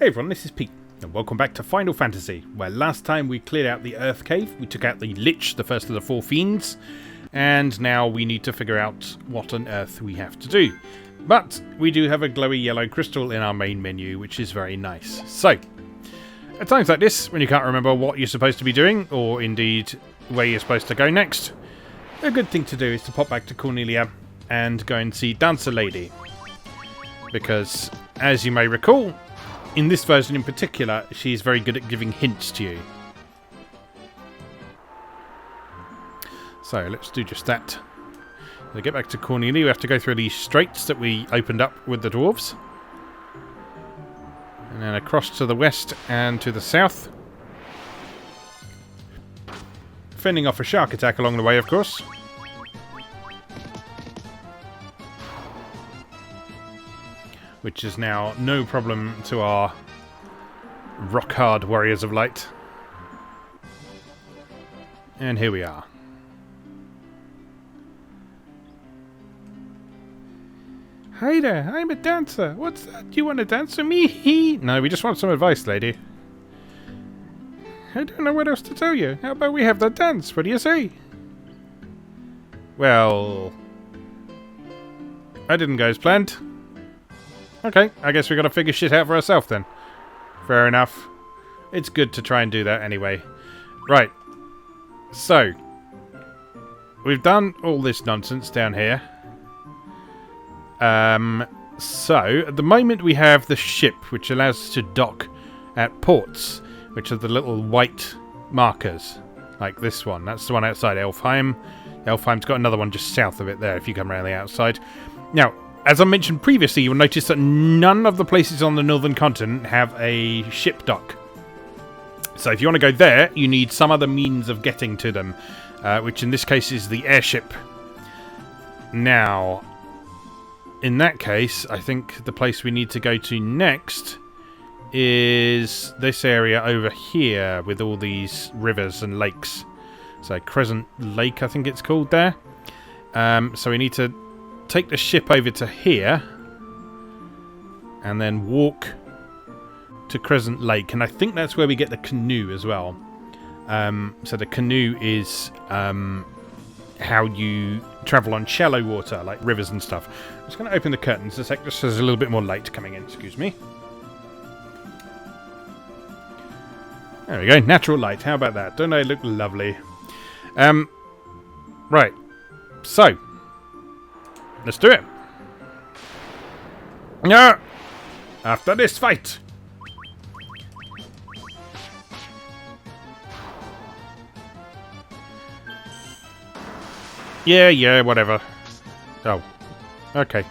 Hey everyone, this is Pete, and welcome back to Final Fantasy, where last time we cleared out the Earth Cave, we took out the Lich, the first of the four fiends, and now we need to figure out what on earth we have to do. But we do have a glowy yellow crystal in our main menu, which is very nice. So, at times like this, when you can't remember what you're supposed to be doing, or indeed where you're supposed to go next, a good thing to do is to pop back to Cornelia and go and see Dancer Lady. Because, as you may recall, in this version in particular, she's very good at giving hints to you. So let's do just that. To get back to Cornelia, we have to go through these straits that we opened up with the dwarves. And then across to the west and to the south. Fending off a shark attack along the way, of course. Which is now no problem to our rock-hard Warriors of Light. And here we are. Hi there, I'm a dancer. What's that? Do you want to dance with me? No, we just want some advice, lady. I don't know what else to tell you. How about we have the dance? What do you say? Well, I didn't go as planned. Okay, I guess we gotta figure shit out for ourselves then. Fair enough. It's good to try and do that anyway. Right. So, we've done all this nonsense down here. So, at the moment we have the ship, which allows us to dock at ports, which are the little white markers. Like this one. That's the one outside Elfheim. Elfheim's got another one just south of it there, if you come around the outside. Now, as I mentioned previously, you'll notice that none of the places on the northern continent have a ship dock. So if you want to go there, you need some other means of getting to them, which in this case is the airship. Now, in that case, I think the place we need to go to next is this area over here with all these rivers and lakes. So Crescent Lake, I think it's called there. So we need to take the ship over to here and then walk to Crescent Lake, and I think that's where we get the canoe as well. So the canoe is how you travel on shallow water, like rivers and stuff. I'm just going to open the curtains a sec, just so there's a little bit more light coming in. Excuse me. There we go, natural light. How about that? Don't they look lovely? Right. So, let's do it. No! After this fight! Yeah, whatever. Oh. Okay.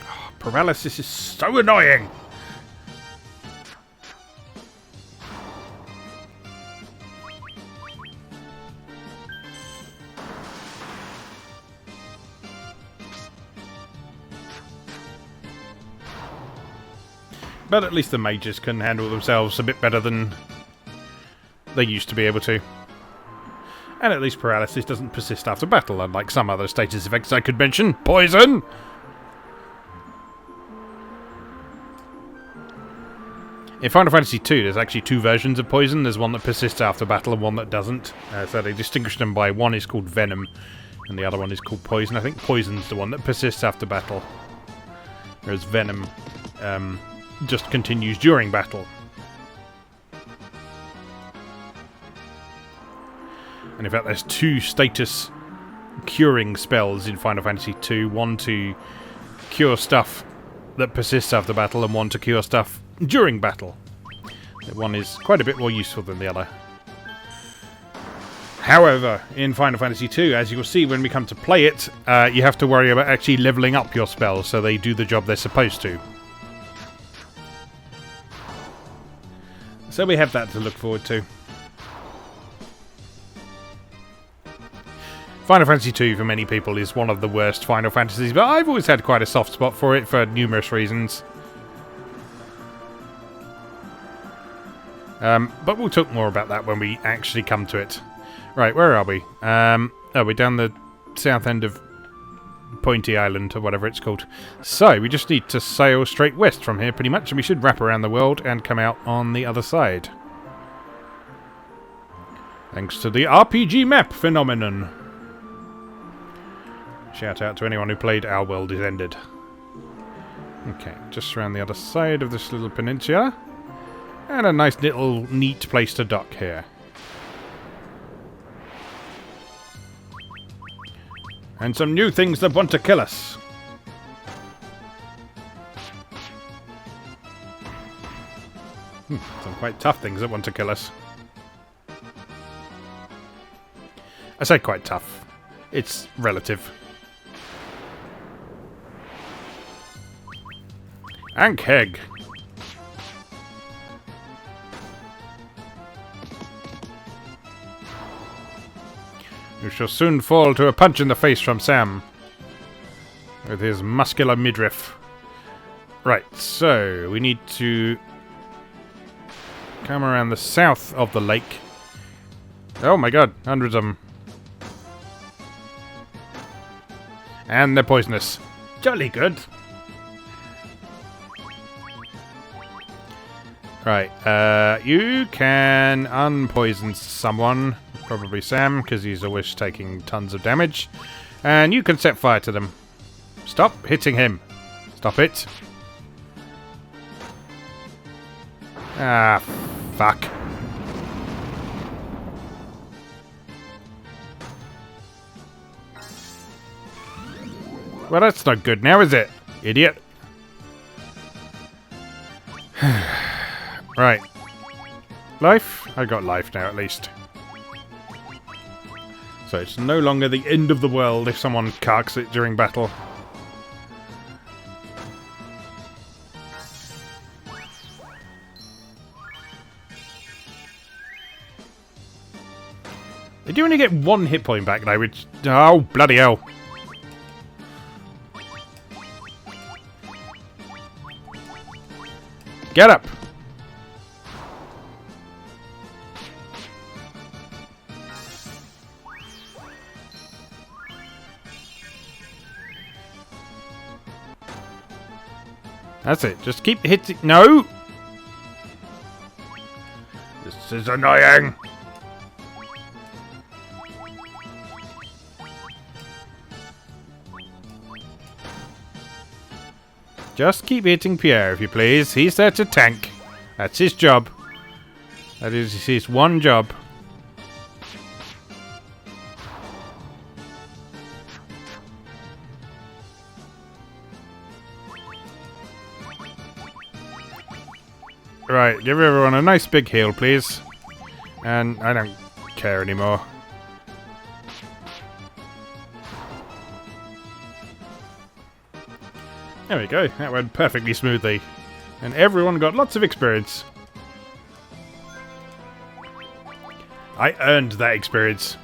Oh, paralysis is so annoying! But at least the mages can handle themselves a bit better than they used to be able to. And at least paralysis doesn't persist after battle, unlike some other status effects I could mention. Poison! In Final Fantasy II, there's actually two versions of poison. There's one that persists after battle and one that doesn't. So they distinguish them by one is called venom, and the other one is called poison. I think poison's the one that persists after battle, whereas venom just continues during battle. And in fact, there's two status curing spells in Final Fantasy II. One to cure stuff that persists after battle, and one to cure stuff during battle. One is quite a bit more useful than the other. However, in Final Fantasy II, as you will see when we come to play it, you have to worry about actually leveling up your spells so they do the job they're supposed to. So we have that to look forward to. Final Fantasy II, for many people, is one of the worst Final Fantasies, but I've always had quite a soft spot for it for numerous reasons. But we'll talk more about that when we actually come to it. Right, where are we? Oh, we're down the south end of Pointy Island, or whatever it's called. So, we just need to sail straight west from here, pretty much, and we should wrap around the world and come out on the other side. Thanks to the RPG map phenomenon. Shout out to anyone who played Our World Is Ended. Okay, just around the other side of this little peninsula. And a nice little neat place to dock here. And some new things that want to kill us. Some quite tough things that want to kill us. I say quite tough. It's relative. Ankheg. You shall soon fall to a punch in the face from Sam. With his muscular midriff. Right, so we need to come around the south of the lake. Oh my god, hundreds of them. And they're poisonous. Jolly good. Right, you can unpoison someone. Probably Sam, because he's always taking tons of damage. And you can set fire to them. Stop hitting him. Stop it. Ah, fuck. Well, that's not good now, is it? Idiot. Right. Life? I got life now, at least. So it's no longer the end of the world if someone carks it during battle. They do only get one hit point back though, which... Oh, bloody hell. Get up! That's it. Just keep hitting... No! This is annoying! Just keep hitting Pierre, if you please. He's there to tank. That's his job. That is his one job. Right, give everyone a nice big heal, please. And I don't care anymore. There we go, that went perfectly smoothly. And everyone got lots of experience. I earned that experience.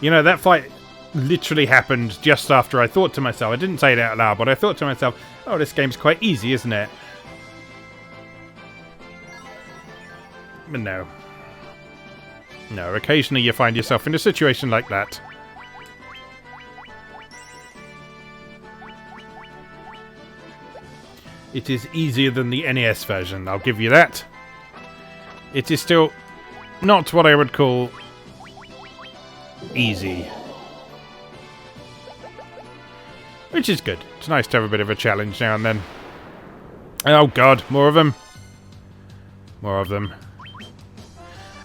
You know, that fight literally happened just after I thought to myself, I didn't say it out loud, but I thought to myself, oh, this game's quite easy, isn't it? But no. No, occasionally you find yourself in a situation like that. It is easier than the NES version, I'll give you that. It is still not what I would call easy. Which is good. It's nice to have a bit of a challenge now and then. Oh god, more of them. More of them.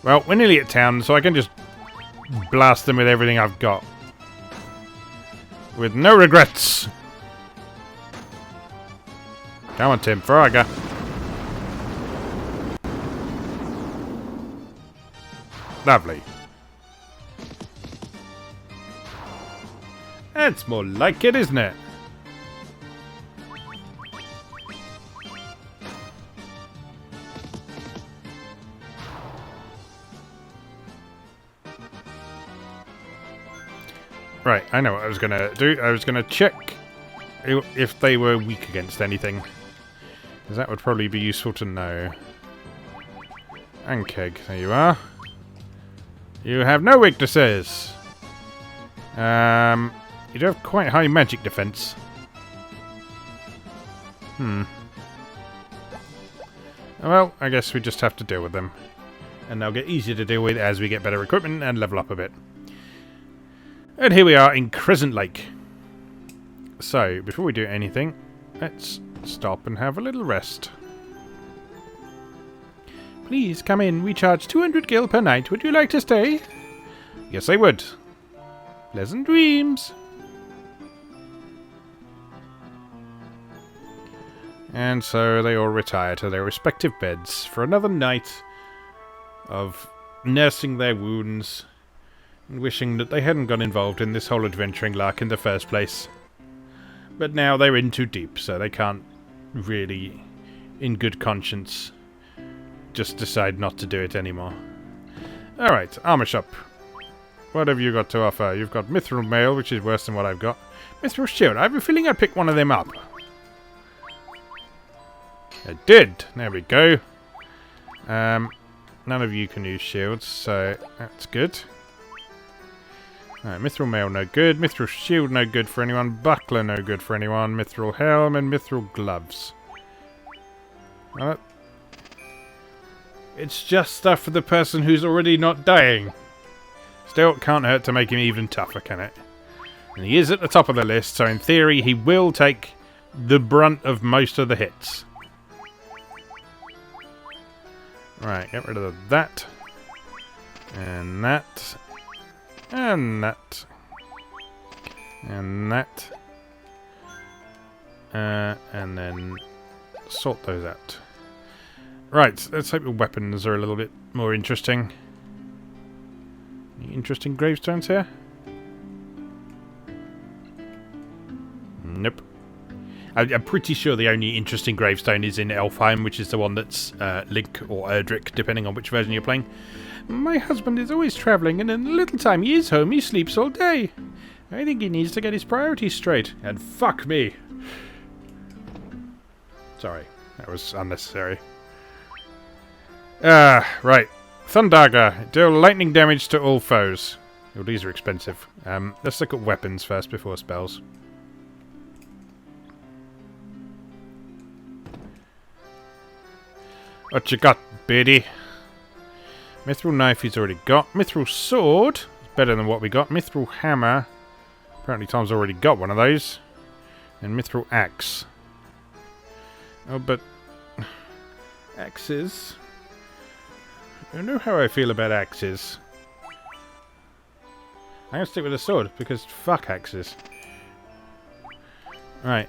Well, we're nearly at town, so I can just blast them with everything I've got. With no regrets. Come on, Tim, Frogger. Lovely. That's more like it, isn't it? Right, I know what I was going to do. I was going to check if they were weak against anything. Because that would probably be useful to know. Ankheg, there you are. You have no weaknesses. You do have quite high magic defense. Well, I guess we just have to deal with them. And they'll get easier to deal with as we get better equipment and level up a bit. And here we are in Crescent Lake. So, before we do anything, let's stop and have a little rest. Please come in. We charge 200 gil per night. Would you like to stay? Yes, I would. Pleasant dreams. And so they all retire to their respective beds for another night of nursing their wounds and wishing that they hadn't got involved in this whole adventuring lark in the first place. But now they're in too deep, so they can't really, in good conscience, just decide not to do it anymore. Alright, armor shop. What have you got to offer? You've got Mithril Mail, which is worse than what I've got. Mithril Shield. I have a feeling I'd pick one of them up. I did. There we go. None of you can use shields, so that's good. Alright, Mithril Mail no good. Mithril Shield no good for anyone. Buckler no good for anyone. Mithril Helm and Mithril Gloves. Well, it's just stuff for the person who's already not dying. Still, it can't hurt to make him even tougher, can it? And he is at the top of the list, so in theory he will take the brunt of most of the hits. Right, get rid of that. And that. And that. And that. And then sort those out. Right, let's hope the weapons are a little bit more interesting. Any interesting gravestones here? Nope. I'm pretty sure the only interesting gravestone is in Elfheim, which is the one that's Link or Erdrick, depending on which version you're playing. My husband is always travelling, and in the little time he is home, he sleeps all day. I think he needs to get his priorities straight. And fuck me. Sorry, that was unnecessary. Right. Thundaga. Deal lightning damage to all foes. Oh, these are expensive. Let's look at weapons first before spells. What you got, Beardy? Mithril Knife he's already got. Mithril Sword is better than what we got. Mithril Hammer. Apparently Tom's already got one of those. And Mithril Axe. Oh, but... axes... I don't know how I feel about axes. I'm going to stick with a sword, because fuck axes. Right.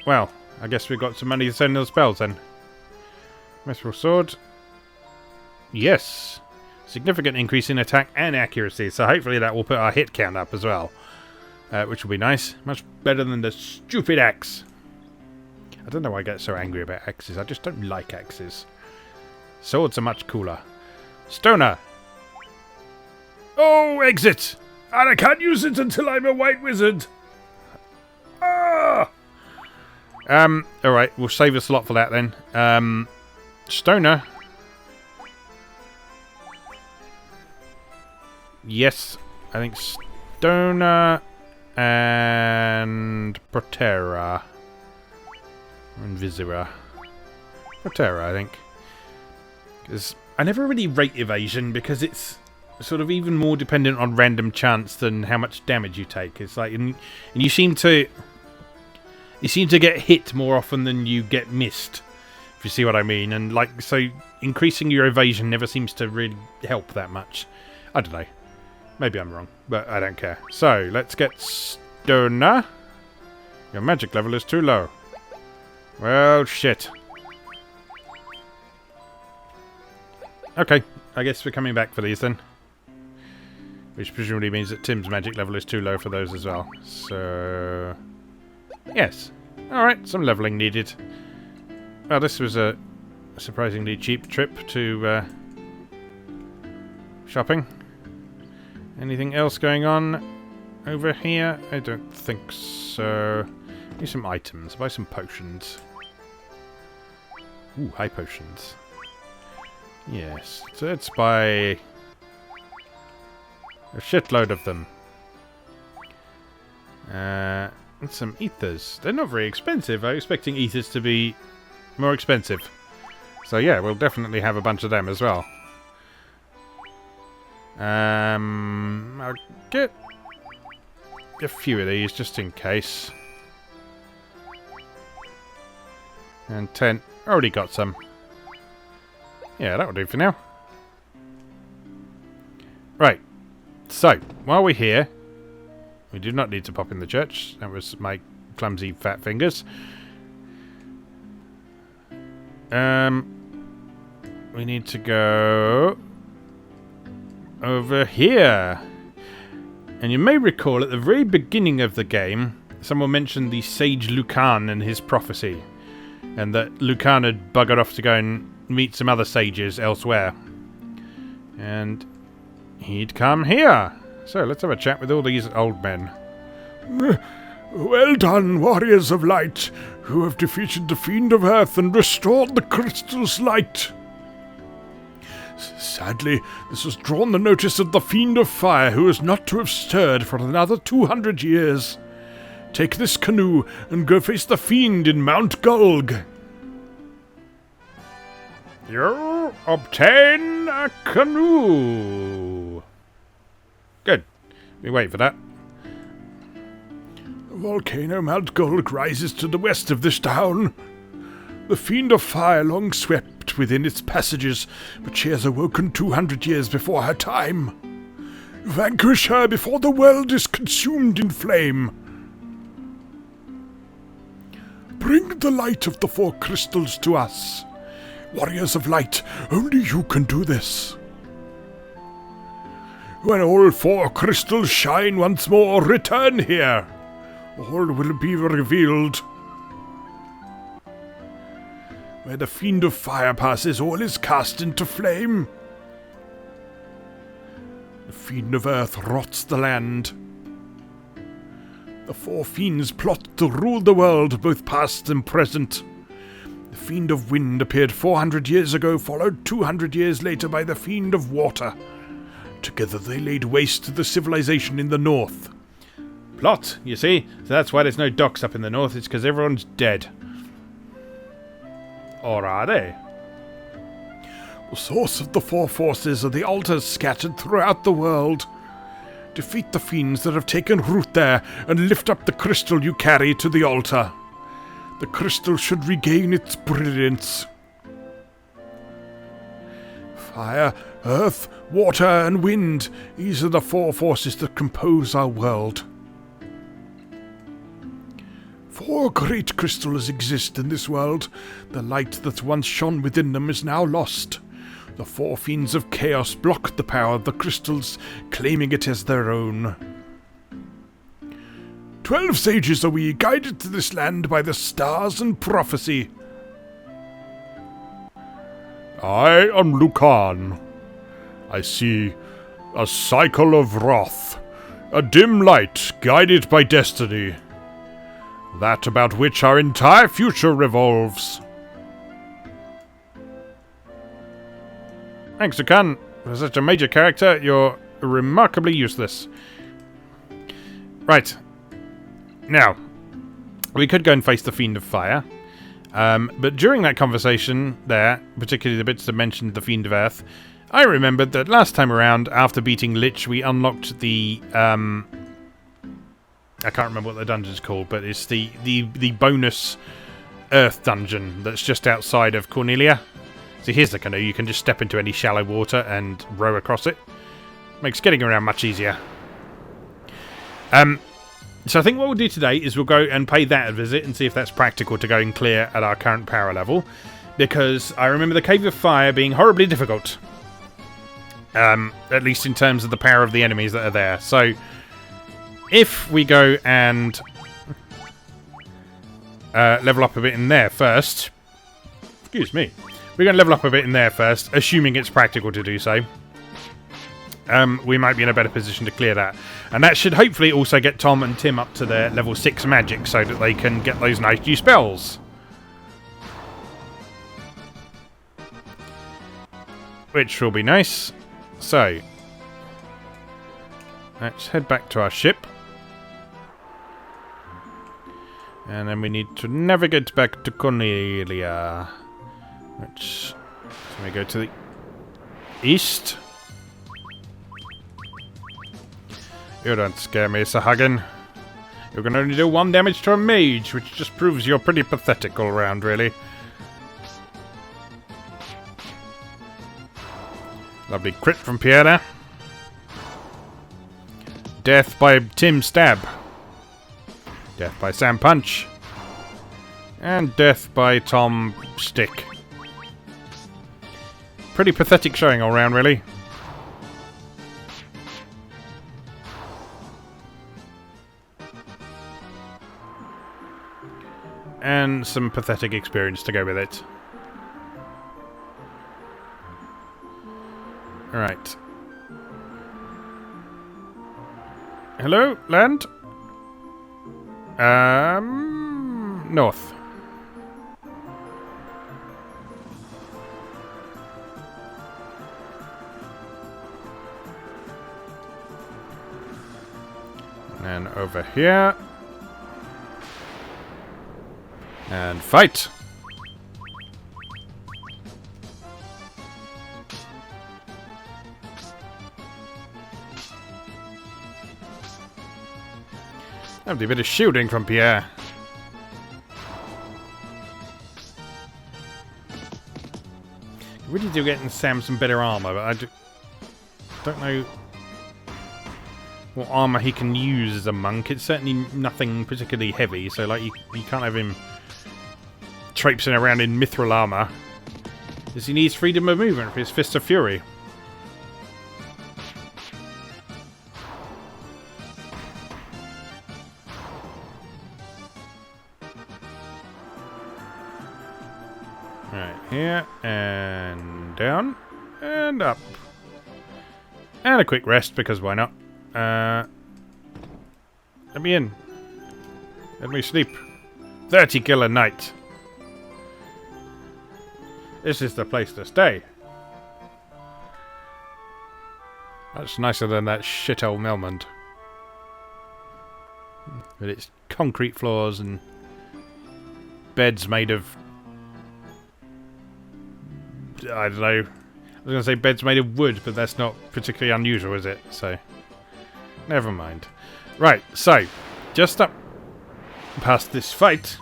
Well, I guess we've got some money to send those spells then. Mithril Sword. Yes. Significant increase in attack and accuracy, so hopefully that will put our hit count up as well. Which will be nice. Much better than the stupid axe. I don't know why I get so angry about axes. I just don't like axes. Swords are much cooler. Stoner. Oh, exit! And I can't use it until I'm a white wizard. Ah! Alright, we'll save a slot for that then. Stoner. Yes, I think Stoner and Protera. And Visera. Protera, I think. Because I never really rate evasion because it's sort of even more dependent on random chance than how much damage you take. It's like, and you seem to get hit more often than you get missed, if you see what I mean. And like, so increasing your evasion never seems to really help that much. I don't know. Maybe I'm wrong, but I don't care. So let's get Stoner. Your magic level is too low. Well, shit. Okay, I guess we're coming back for these then. Which presumably means that Tim's magic level is too low for those as well. So... yes. Alright, some leveling needed. Well, this was a surprisingly cheap trip to shopping. Anything else going on over here? I don't think so. Need some items. Buy some potions. Ooh, high potions. Yes. So let's buy A shitload of them. And some ethers. They're not very expensive. I'm expecting ethers to be more expensive. So yeah, we'll definitely have a bunch of them as well. I'll get a few of these just in case. And 10. Already got some. Yeah, that'll do for now. Right. So, while we're here, we do not need to pop in the church. That was my clumsy fat fingers. We need to go over here. And you may recall at the very beginning of the game, someone mentioned the sage Lucan and his prophecy. And that Lucan had buggered off to go and meet some other sages elsewhere. And he'd come here. So let's have a chat with all these old men. Well done, warriors of light, who have defeated the Fiend of Earth and restored the crystal's light. Sadly, this has drawn the notice of the Fiend of Fire, who is not to have stirred for another 200 years. Take this canoe and go face the Fiend in Mount Gulg. You obtain a canoe. Good. We wait for that. The volcano Mount Gulg rises to the west of this town. The Fiend of Fire long swept within its passages, but she has awoken 200 years before her time. Vanquish her before the world is consumed in flame. Bring the light of the 4 crystals to us. Warriors of light, only you can do this. When all 4 crystals shine once more, return here. All will be revealed. Where the Fiend of Fire passes, all is cast into flame. The Fiend of Earth rots the land. The 4 fiends plot to rule the world, both past and present. The Fiend of Wind appeared 400 years ago, followed 200 years later by the Fiend of Water. Together they laid waste to the civilization in the north. Plot, you see? So that's why there's no docks up in the north. It's because everyone's dead. Or are they? The source of the 4 forces are the altars scattered throughout the world. Defeat the fiends that have taken root there, and lift up the crystal you carry to the altar. The crystal should regain its brilliance. Fire, earth, water, and wind. These are the 4 forces that compose our world. 4 great crystals exist in this world. The light that once shone within them is now lost. The 4 fiends of chaos block the power of the crystals, claiming it as their own. 12 sages are we, guided to this land by the stars and prophecy. I am Lucan. I see a cycle of wrath, a dim light guided by destiny, that about which our entire future revolves. Thanks, Lucan. For such a major character, you're remarkably useless. Right. Now, we could go and face the Fiend of Fire. But during that conversation there, particularly the bits that mentioned the Fiend of Earth, I remembered that last time around, after beating Lich, we unlocked the... I can't remember what the dungeon's called, but it's the bonus Earth dungeon that's just outside of Cornelia. So here's the canoe. You can just step into any shallow water and row across it. Makes getting around much easier. So I think what we'll do today is we'll go and pay that a visit and see if that's practical to go and clear at our current power level. Because I remember the Cave of Fire being horribly difficult. At least in terms of the power of the enemies that are there. So if we go and level up a bit in there first. Excuse me. We're going to level up a bit in there first, assuming it's practical to do so. We might be in a better position to clear that. And that should hopefully also get Tom and Tim up to their level 6 magic so that they can get those nice new spells. Which will be nice. So, let's head back to our ship. And then we need to navigate back to Cornelia. Which... So we go to the east. You don't scare me, Sahagin. You can only do 1 damage to a mage, which just proves you're pretty pathetic all round, really. Lovely crit from Pierre. Death by Tim Stab. Death by Sam Punch. And death by Tom Stick. Pretty pathetic showing all round, really. And some pathetic experience to go with it. Alright. Hello, land? North. And over here. And fight! Lovely bit of shielding from Pierre. Really do getting Sam some better armor, but I don't know what armor he can use as a monk. It's certainly nothing particularly heavy, so like you can't have him traipsing around in mithril armor. Because he needs freedom of movement for his Fist of Fury. Right, here, and down, and up. And a quick rest, because why not? Let me in. Let me sleep. 30 kill a night. This is the place to stay. That's nicer than that shithole Melmond. With its concrete floors and beds made of... I don't know. I was going to say beds made of wood, but that's not particularly unusual, is it? So, never mind. Right, so, just up past this fight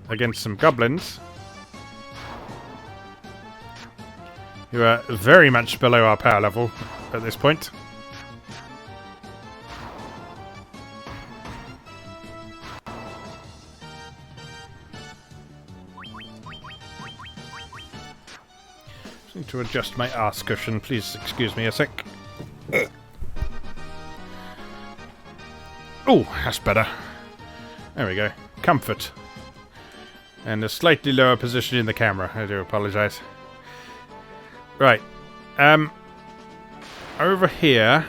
against some goblins who are very much below our power level at this point. Just need to adjust my arse cushion. Please excuse me a sec. Oh, that's better. There we go. Comfort. And a slightly lower position in the camera. I do apologise. Right. Over here,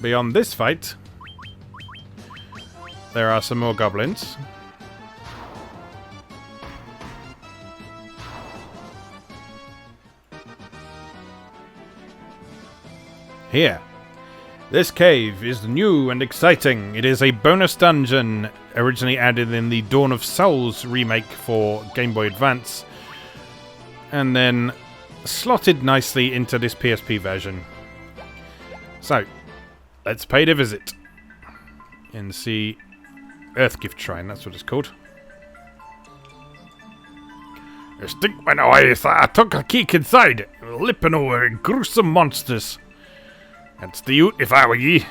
beyond this fight, there are some more goblins. Here. This cave is new and exciting. It is a bonus dungeon originally added in the Dawn of Souls remake for Game Boy Advance, and then slotted nicely into this PSP version. So, let's pay the visit and see Earthgift Shrine, that's what it's called. I stink when I took a kick inside, lipping over gruesome monsters. That's the ute if I were ye.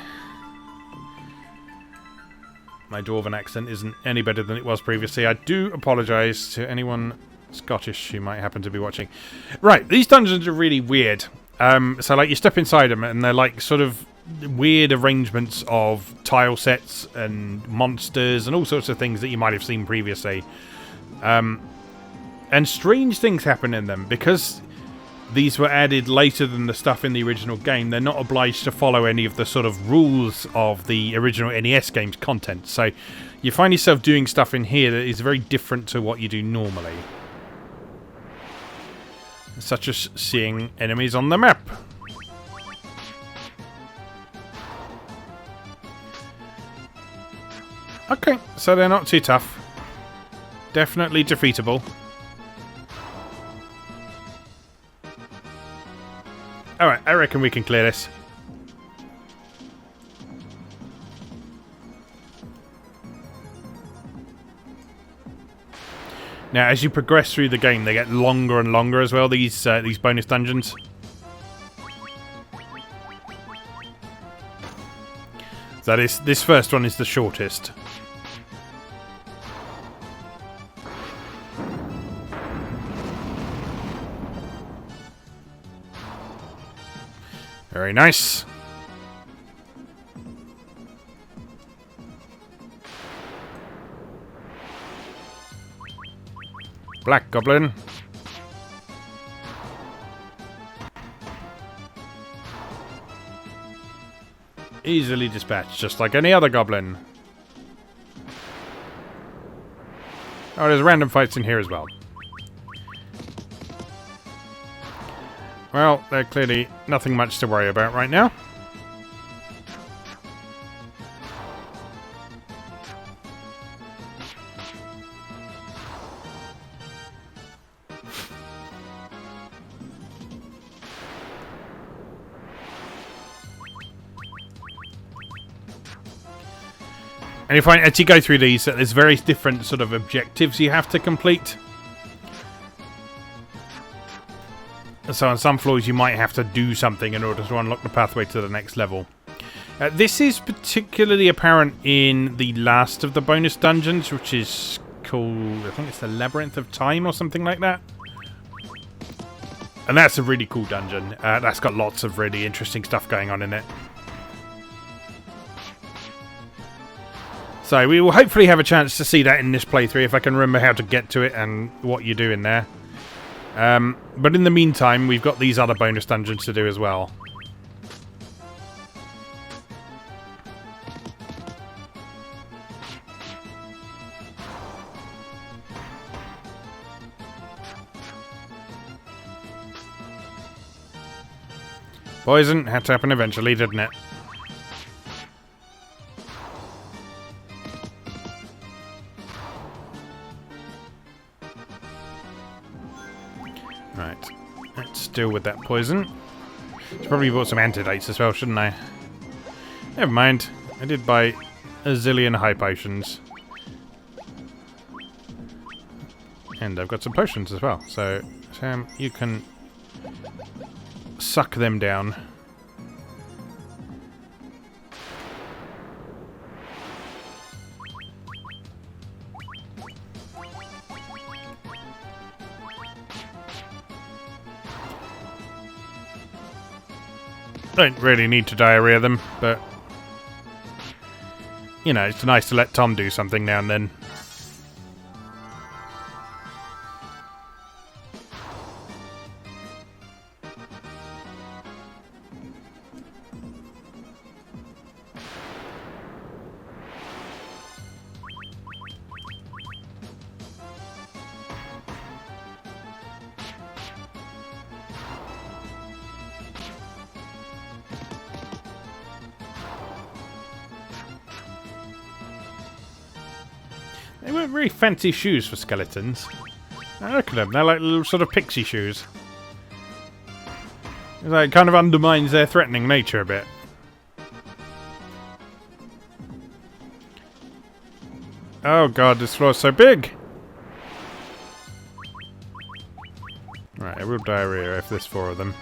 My Dwarven accent isn't any better than it was previously. I do apologise to anyone Scottish who might happen to be watching. Right, these dungeons are really weird. So like you step inside them and they're like sort of weird arrangements of tile sets and monsters and all sorts of things that you might have seen previously. And strange things happen in them because these were added later than the stuff in the original game. They're not obliged to follow any of the sort of rules of the original NES game's content. So you find yourself doing stuff in here that is very different to what you do normally. Such as seeing enemies on the map. Okay, so they're not too tough. Definitely defeatable. Alright, I reckon we can clear this. Now, as you progress through the game, they get longer and longer as well, these bonus dungeons. So this first one is the shortest. Very nice. Black Goblin. Easily dispatched, just like any other goblin. Oh, there's random fights in here as well. Well, they're clearly nothing much to worry about right now. And you find as you go through these that there's various different sort of objectives you have to complete. So on some floors you might have to do something in order to unlock the pathway to the next level. This is particularly apparent in the last of the bonus dungeons, which is called, I think it's the Labyrinth of Time or something like that. And that's a really cool dungeon. That's got lots of really interesting stuff going on in it. So we will hopefully have a chance to see that in this playthrough if I can remember how to get to it and what you do in there. But in the meantime, we've got these other bonus dungeons to do as well. Poison had to happen eventually, didn't it? Right, let's deal with that poison. Should probably bought some antidotes as well, shouldn't I? Never mind. I did buy a zillion high potions. And I've got some potions as well. So, Sam, you can suck them down. Don't really need to diarrhea them, but you know, it's nice to let Tom do something now and then. They weren't really fancy shoes for skeletons. Now look at them, they're like little sort of pixie shoes. It kind of undermines their threatening nature a bit. Oh god, this floor's so big! Right, I will diarrhea if there's 4 of them.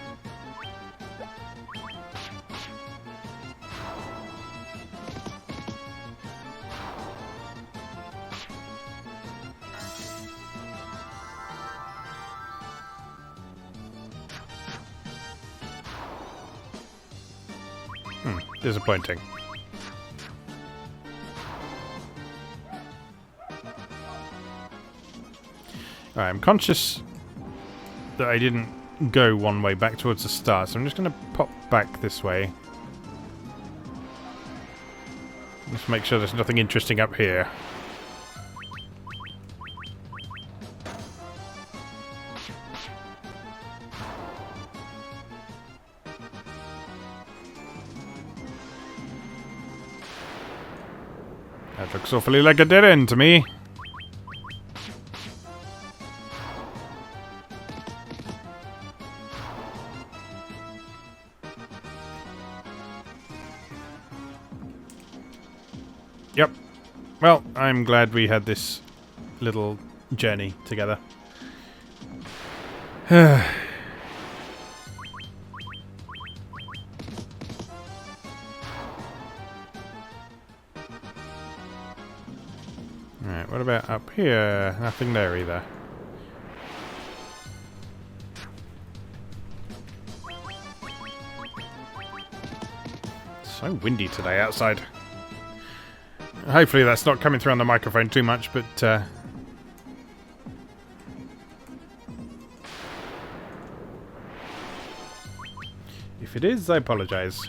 Disappointing. Alright, I'm conscious that I didn't go one way back towards the start, so I'm just going to pop back this way. Just make sure there's nothing interesting up here. That looks awfully like a dead end to me. Yep. Well, I'm glad we had this little journey together. Alright, what about up here? Nothing there either. It's so windy today outside. Hopefully that's not coming through on the microphone too much, but if it is, I apologize.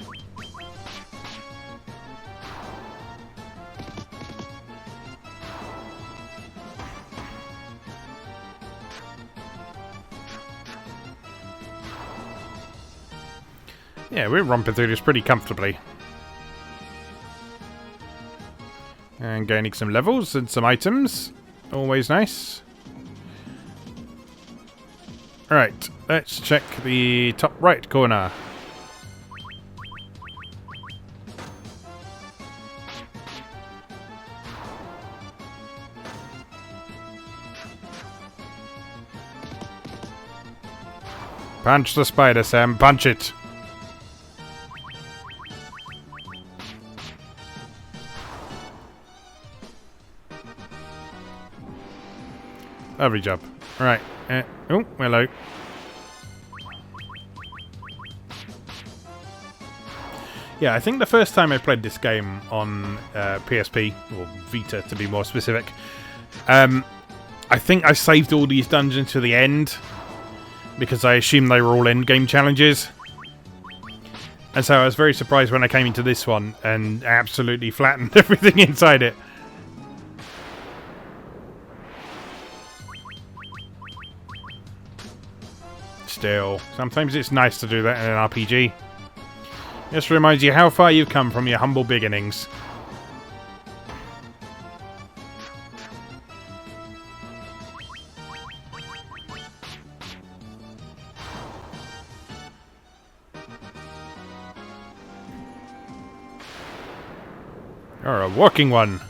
Yeah, we're romping through this pretty comfortably. And gaining some levels and some items. Always nice. Alright, let's check the top right corner. Punch the spider, Sam. Punch it. Lovely job. Right. Oh, hello. Yeah, I think the first time I played this game on PSP, or Vita to be more specific, I think I saved all these dungeons to the end, because I assumed they were all endgame challenges. And so I was very surprised when I came into this one and absolutely flattened everything inside it. Still, sometimes it's nice to do that in an RPG. Just reminds you how far you've come from your humble beginnings. You're a walking one.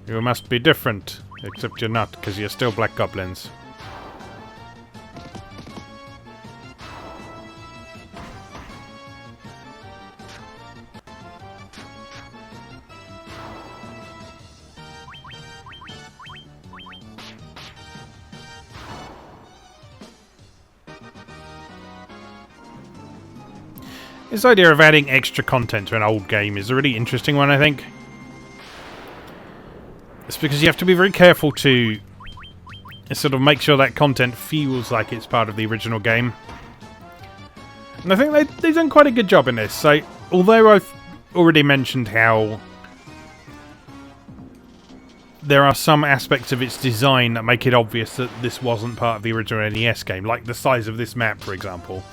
You must be different. Except you're not, because you're still black goblins. This idea of adding extra content to an old game is a really interesting one, I think. It's because you have to be very careful to sort of make sure that content feels like it's part of the original game. And I think they've done quite a good job in this. So, although I've already mentioned how there are some aspects of its design that make it obvious that this wasn't part of the original NES game, like the size of this map, for example.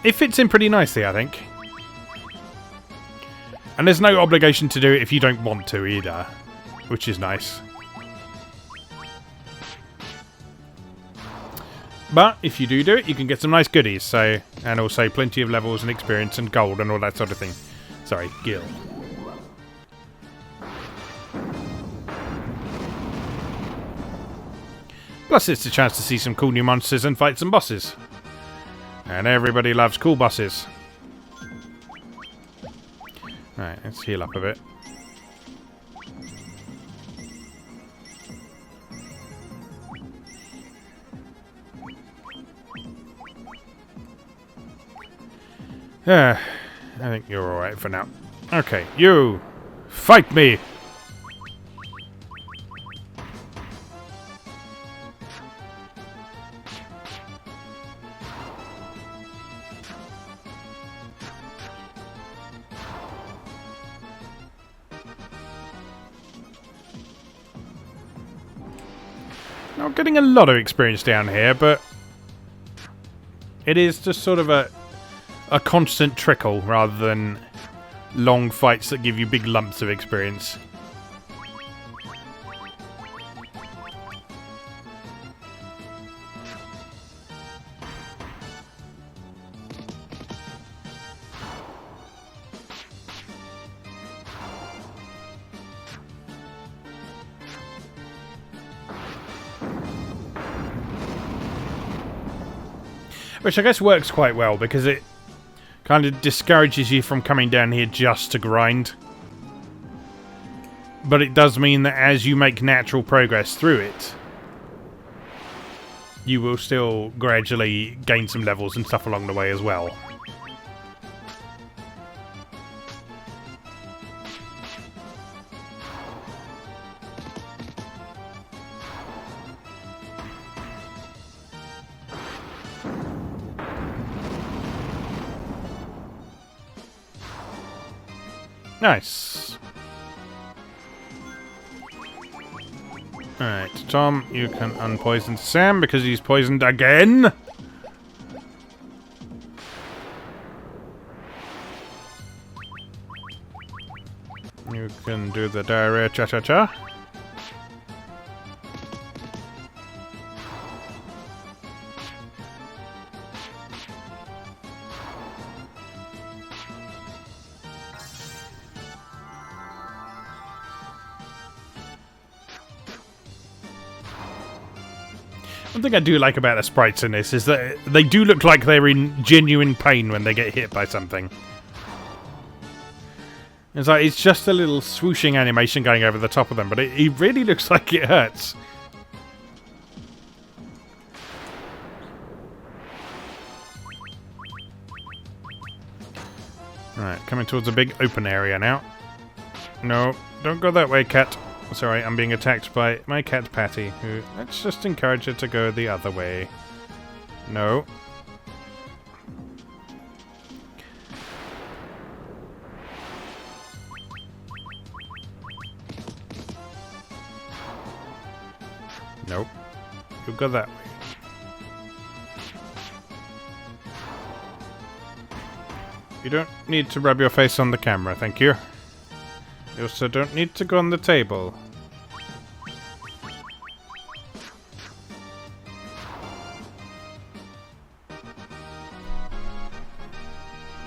It fits in pretty nicely, I think. And there's no obligation to do it if you don't want to either, which is nice. But if you do it, you can get some nice goodies, so, and also plenty of levels and experience and gold and all that sort of thing. Sorry, gil. Plus it's a chance to see some cool new monsters and fight some bosses. And everybody loves cool bosses. Right, let's heal up a bit. I think you're alright for now. Okay, you! Fight me! Not getting a lot of experience down here, but it is just sort of a constant trickle rather than long fights that give you big lumps of experience. Which I guess works quite well, because it kind of discourages you from coming down here just to grind. But it does mean that as you make natural progress through it, you will still gradually gain some levels and stuff along the way as well. Nice. Alright, Tom, you can unpoison Sam because he's poisoned again. You can do the diarrhea cha-cha-cha. One thing I do like about the sprites in this is that they do look like they're in genuine pain when they get hit by something. It's just a little swooshing animation going over the top of them, but it really looks like it hurts. Alright, coming towards a big open area now. No, don't go that way, cat. Sorry, I'm being attacked by my cat Patty, who... Let's just encourage her to go the other way. No. Nope. You go that way. You don't need to rub your face on the camera, thank you. You also don't need to go on the table.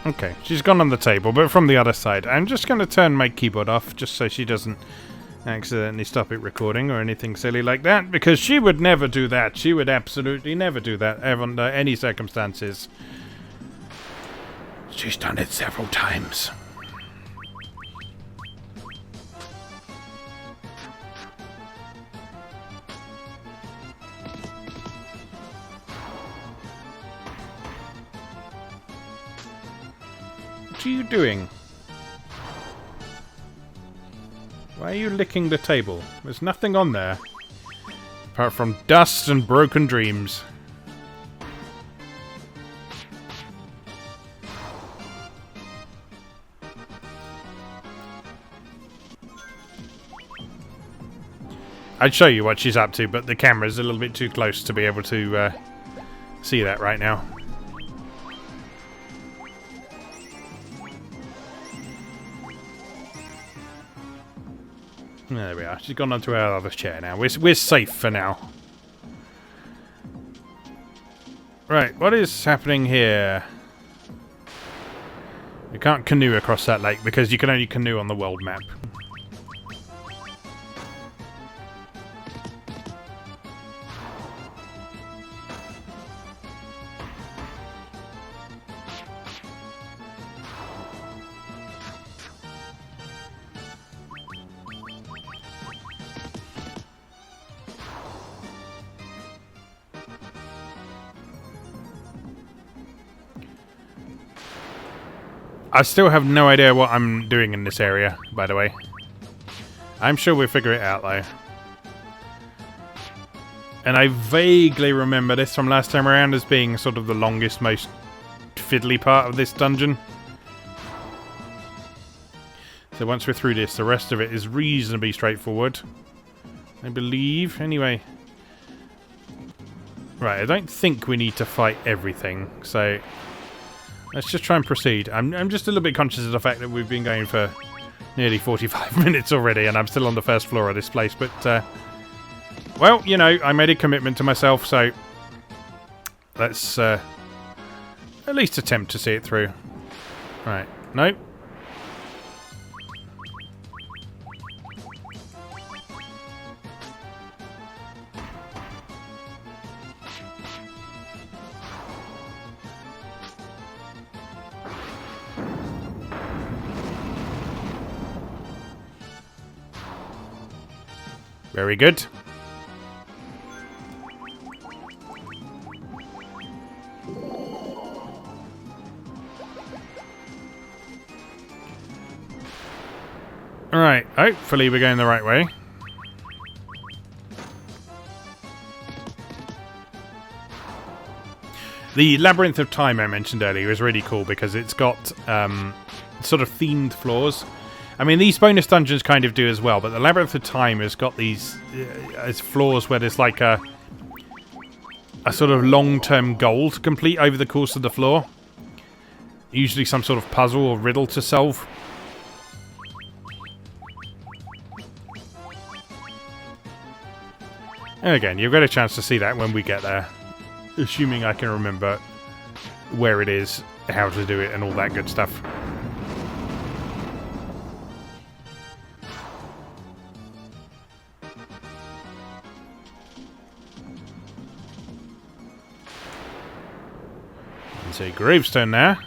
Okay, she's gone on the table, but from the other side. I'm just going to turn my keyboard off, just so she doesn't accidentally stop it recording or anything silly like that, because she would never do that. She would absolutely never do that, ever under any circumstances. She's done it several times. What are you doing? Why are you licking the table? There's nothing on there. Apart from dust and broken dreams. I'd show you what she's up to, but the camera's a little bit too close to be able to see that right now. There we are. She's gone onto our other chair now. We're safe for now. Right, what is happening here? You can't canoe across that lake because you can only canoe on the world map. I still have no idea what I'm doing in this area, by the way. I'm sure we'll figure it out, though. And I vaguely remember this from last time around as being sort of the longest, most fiddly part of this dungeon. So once we're through this, the rest of it is reasonably straightforward. I believe. Anyway. Right, I don't think we need to fight everything, so... Let's just try and proceed. I'm just a little bit conscious of the fact that we've been going for nearly 45 minutes already, and I'm still on the first floor of this place, but, well, you know, I made a commitment to myself, so let's, at least attempt to see it through. Right. Nope. Very good. Alright, hopefully we're going the right way. The Labyrinth of Time I mentioned earlier is really cool because it's got sort of themed floors. I mean, these bonus dungeons kind of do as well, but the Labyrinth of Time has got these floors where there's like a sort of long-term goal to complete over the course of the floor. Usually some sort of puzzle or riddle to solve. And again, you've got a chance to see that when we get there. Assuming I can remember where it is, how to do it, and all that good stuff. There's a gravestone there.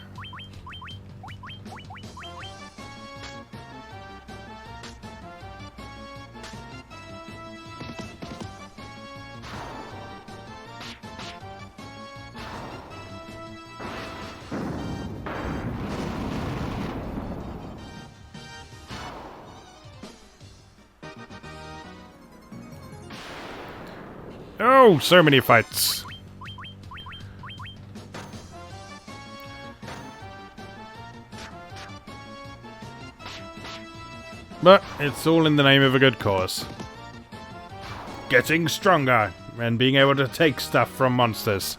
Oh, so many fights. But it's all in the name of a good cause. Getting stronger and being able to take stuff from monsters.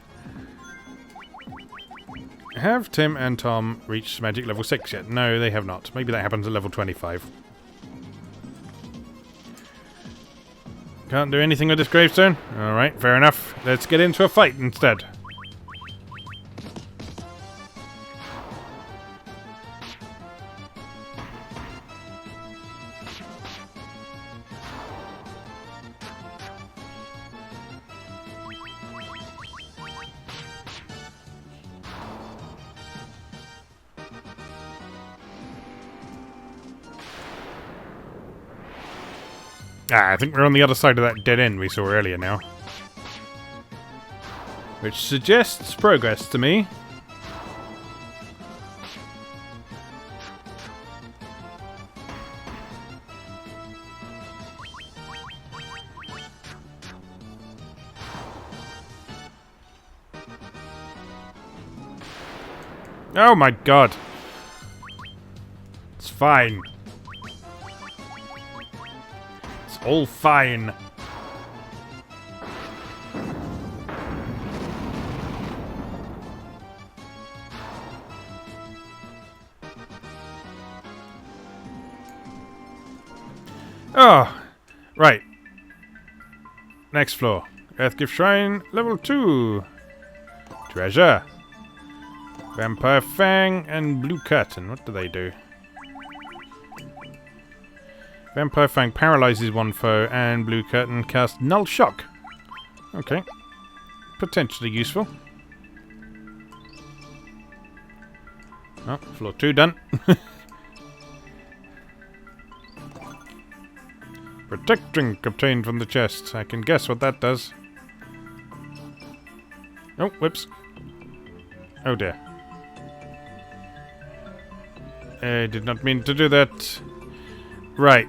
Have Tim and Tom reached magic level 6 yet? No, they have not. Maybe that happens at level 25. Can't do anything with this gravestone? Alright, fair enough. Let's get into a fight instead. I think we're on the other side of that dead end we saw earlier now. Which suggests progress to me. Oh my god. It's fine. All fine. Oh, right. Next floor. Earthgift Shrine, level 2. Treasure. Vampire Fang and Blue Curtain. What do they do? Vampire Fang paralyzes one foe, and Blue Curtain casts Null Shock. Okay. Potentially useful. Oh, floor 2 done. Protect drink obtained from the chest. I can guess what that does. Oh, whoops. Oh dear. I did not mean to do that. Right.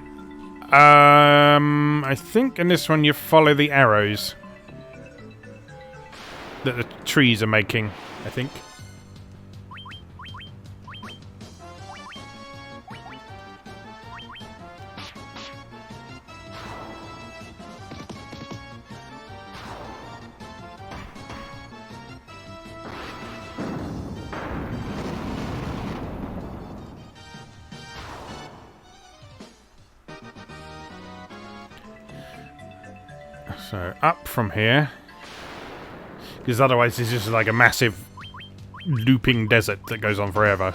I think in this one you follow the arrows that the trees are making, I think. So, up from here. Because otherwise it's just like a massive looping desert that goes on forever.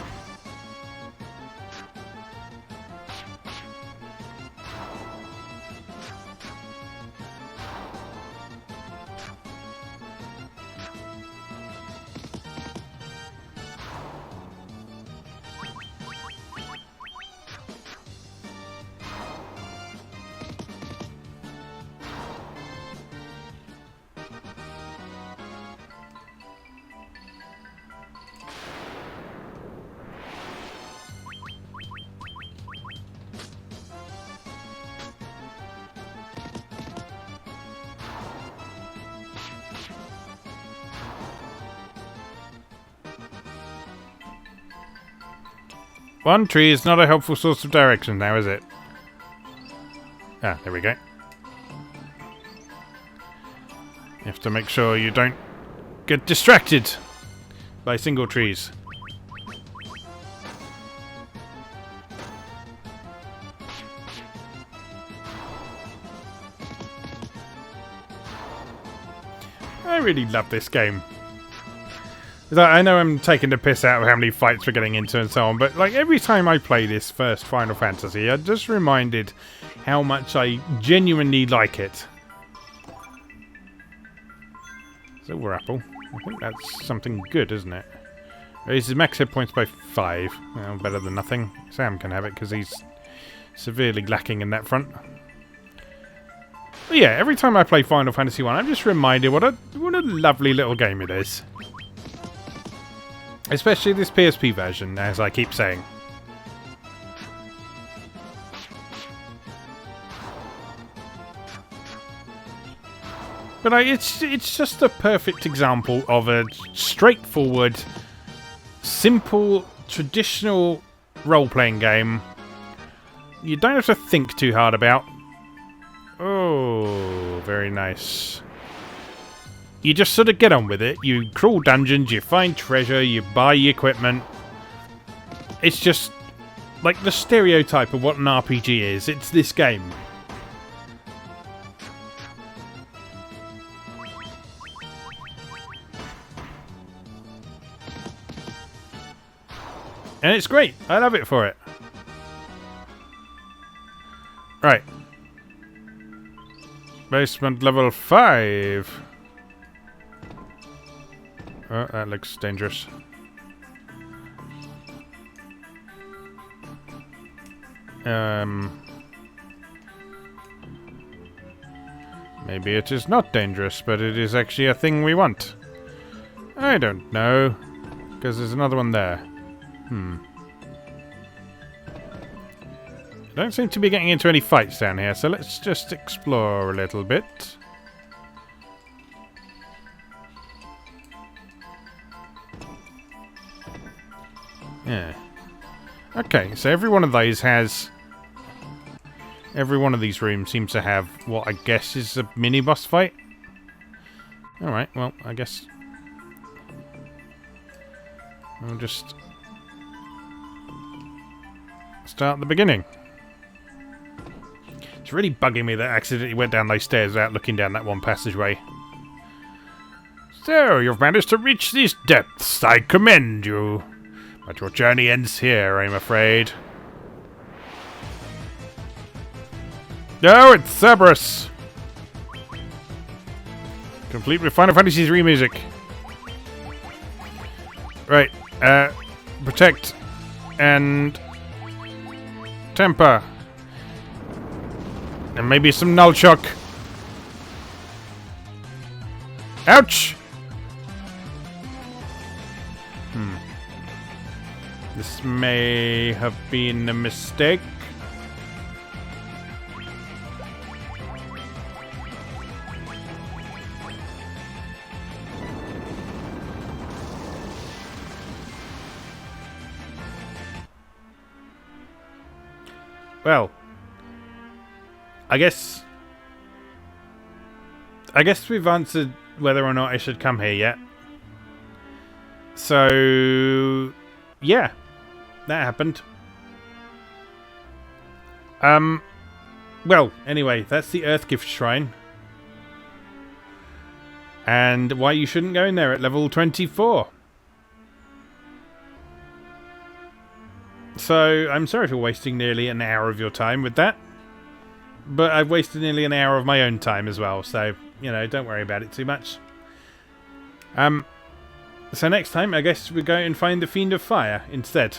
One tree is not a helpful source of direction now, is it? Ah, there we go. You have to make sure you don't get distracted by single trees. I really love this game. I know I'm taking the piss out of how many fights we're getting into and so on, but like every time I play this first Final Fantasy, I'm just reminded how much I genuinely like it. Silver apple. I think that's something good, isn't it? Raises max hit points by 5. Well, better than nothing. Sam can have it because he's severely lacking in that front. But yeah, every time I play Final Fantasy 1, I'm just reminded what a lovely little game it is. Especially this PSP version, as I keep saying. But it's just a perfect example of a straightforward, simple, traditional role-playing game. You don't have to think too hard about. Oh, very nice. You just sort of get on with it. You crawl dungeons, you find treasure, you buy equipment. It's just like the stereotype of what an RPG is. It's this game. And it's great. I love it for it. Right. Basement level 5. Oh, that looks dangerous. Maybe it is not dangerous, but it is actually a thing we want. I don't know. Because there's another one there. I don't seem to be getting into any fights down here, so let's just explore a little bit. Yeah. Okay, so every one of these has... Every one of these rooms seems to have what I guess is a mini-boss fight. Alright, well, I guess... We'll just... start at the beginning. It's really bugging me that I accidentally went down those stairs without looking down that one passageway. So, you've managed to reach these depths. I commend you. But your journey ends here, I'm afraid. No, it's Cerberus! Complete with Final Fantasy 3 music. Right, protect and temper. And maybe some null shock. Ouch! This may have been a mistake. Well, I guess we've answered whether or not I should come here yet. So, yeah, that happened. Well, anyway, that's the Earthgift Shrine. and why you shouldn't go in there at level 24. So, I'm sorry for wasting nearly an hour of your time with that. But I've wasted nearly an hour of my own time as well, so, you know, don't worry about it too much. So next time, I guess we go and find the Fiend of Fire instead.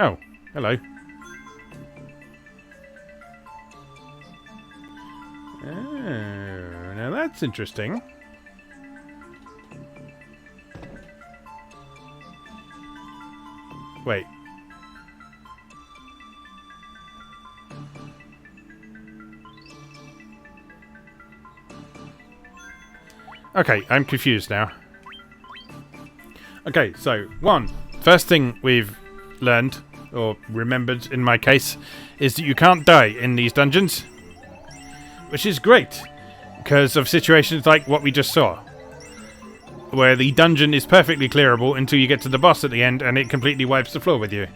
Oh, hello. Oh, now that's interesting. Wait. Okay, I'm confused now. Okay, so, first thing we've learned, or remembered in my case, is that you can't die in these dungeons. Which is great, because of situations like what we just saw. Where the dungeon is perfectly clearable until you get to the boss at the end and it completely wipes the floor with you.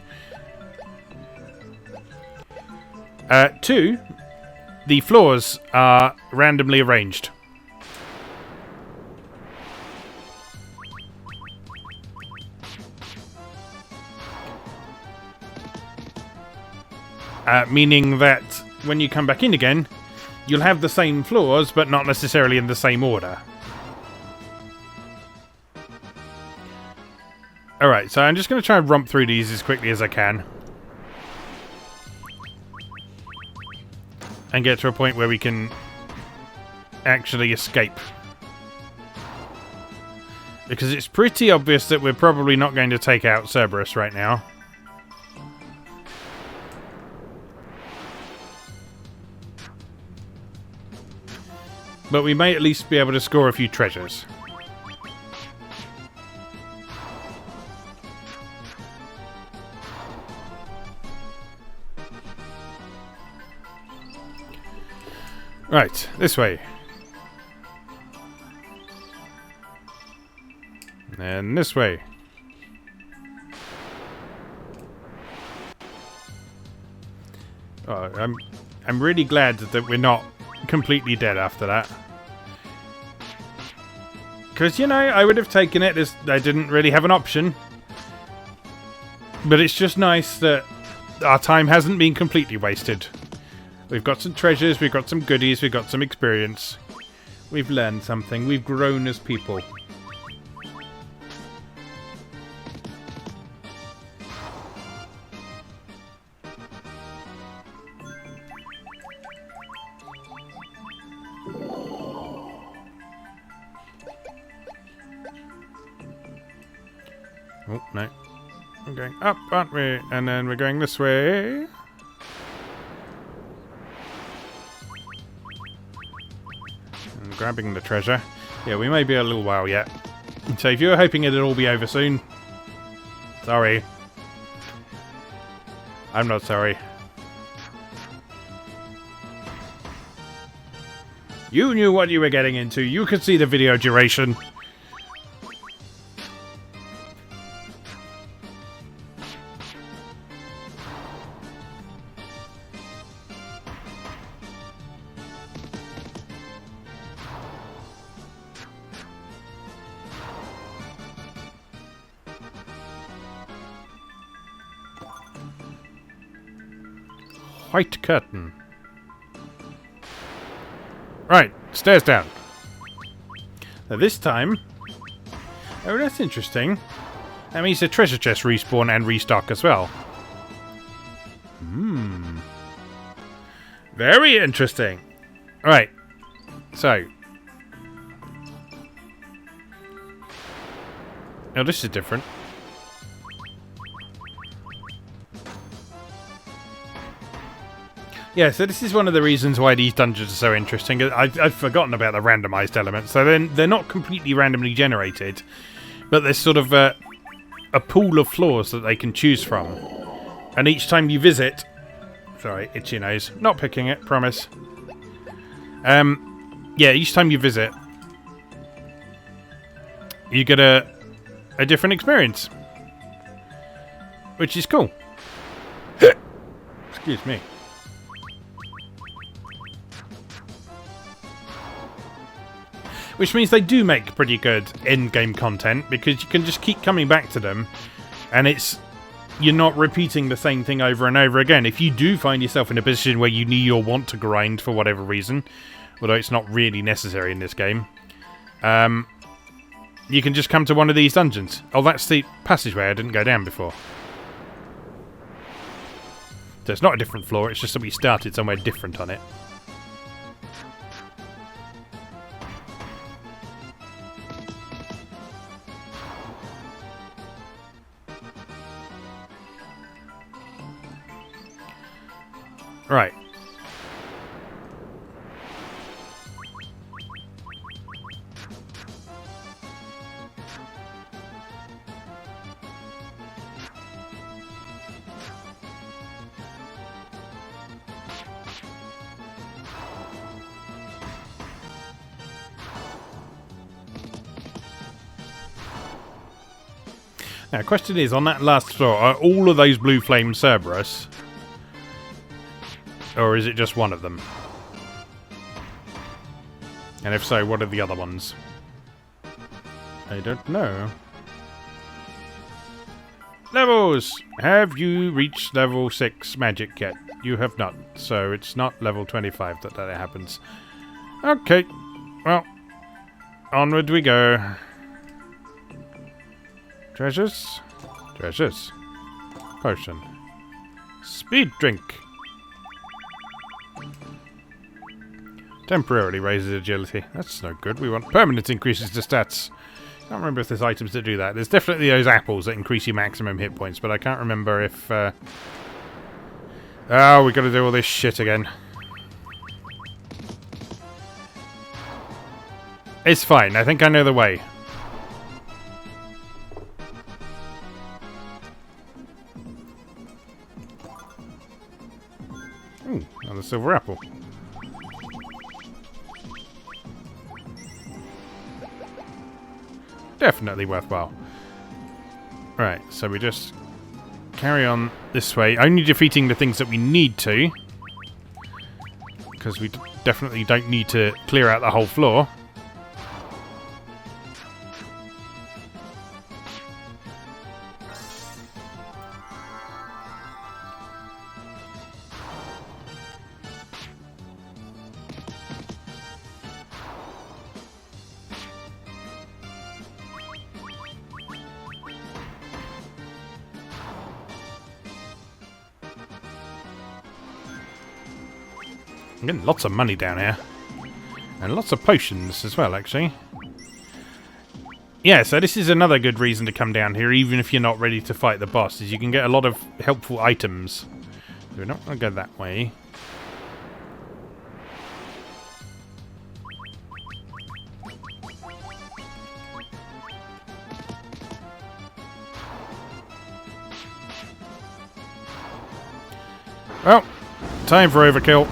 2, the floors are randomly arranged. Meaning that when you come back in again, you'll have the same floors, but not necessarily in the same order. Alright, so I'm just going to try and romp through these as quickly as I can. And get to a point where we can actually escape. Because it's pretty obvious that we're probably not going to take out Cerberus right now. But we may at least be able to score a few treasures. Right, this way. And this way. Oh, I'm really glad that we're not completely dead after that. Because, you know, I would have taken it as I didn't really have an option. But it's just nice that our time hasn't been completely wasted. We've got some treasures, we've got some goodies, we've got some experience. We've learned something, we've grown as people. Oh, no. We're going up, aren't we? And then we're going this way. And grabbing the treasure. Yeah, we may be a little while yet. So if you're hoping it'll all be over soon, sorry. I'm not sorry. You knew what you were getting into. You could see the video duration. White curtain. Right, stairs down. Now this time... Oh, that's interesting. That means the treasure chest respawn and restock as well. Very interesting. Right. So. Now this is different. Yeah, so this is one of the reasons why these dungeons are so interesting. I've forgotten about the randomized elements. So they're not completely randomly generated, but there's sort of a pool of floors that they can choose from. And each time you visit... Sorry, itchy nose. Not picking it, promise. Yeah, each time you visit, you get a different experience. Which is cool. Excuse me. Which means they do make pretty good end-game content, because you can just keep coming back to them, and you're not repeating the same thing over and over again. If you do find yourself in a position where you need or want to grind for whatever reason, although it's not really necessary in this game, you can just come to one of these dungeons. Oh, that's the passageway I didn't go down before. So it's not a different floor, it's just that we started somewhere different on it. Right. Now, question is, on that last floor, are all of those blue flames Cerberus? Or is it just one of them? And if so, what are the other ones? I don't know. Levels! Have you reached level 6 magic yet? You have not, so it's not level 25 that happens. Okay, well, onward we go. Treasures? Treasures. Potion. Speed drink. Temporarily raises agility. That's no good. We want permanent increases to stats. Can't remember if there's items that do that. There's definitely those apples that increase your maximum hit points, but I can't remember if... Oh, we got to do all this shit again. It's fine. I think I know the way. Ooh, another silver apple. Definitely worthwhile. Right, so we just carry on this way, only defeating the things that we need to, because we definitely don't need to clear out the whole floor. I'm getting lots of money down here. And lots of potions as well, actually. Yeah, so this is another good reason to come down here, even if you're not ready to fight the boss, is you can get a lot of helpful items. So we're not going to go that way. Well, time for overkill.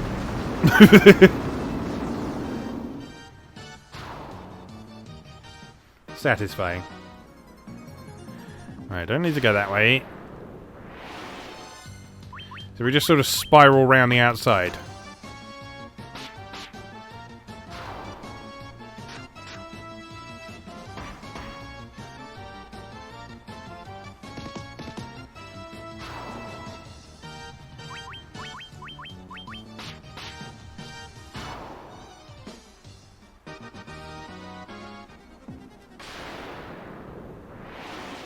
Satisfying. Alright, don't need to go that way. So we just sort of spiral around the outside.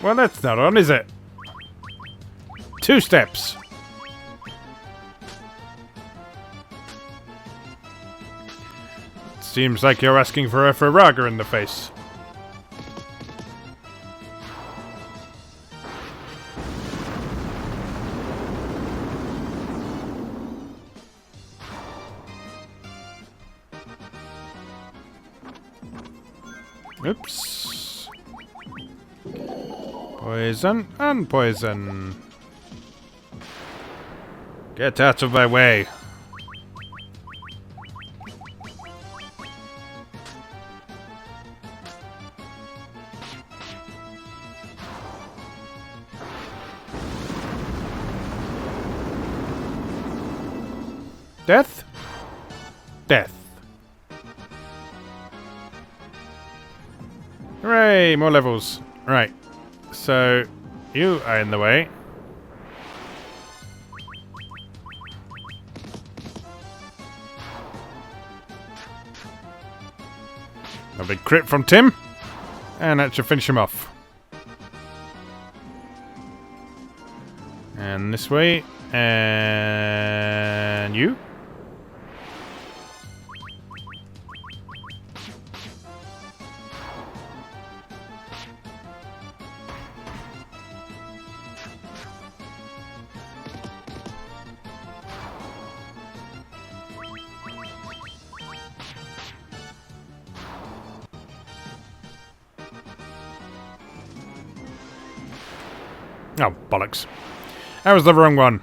Well, that's not on, is it? 2 steps. Seems like you're asking for a Firaga in the face. Oops. Poison and poison. Get out of my way. Death? Death. Hooray! More levels. Right. So, you are in the way. A big crit from Tim. And that should finish him off. And this way. And you. Oh, bollocks. That was the wrong one.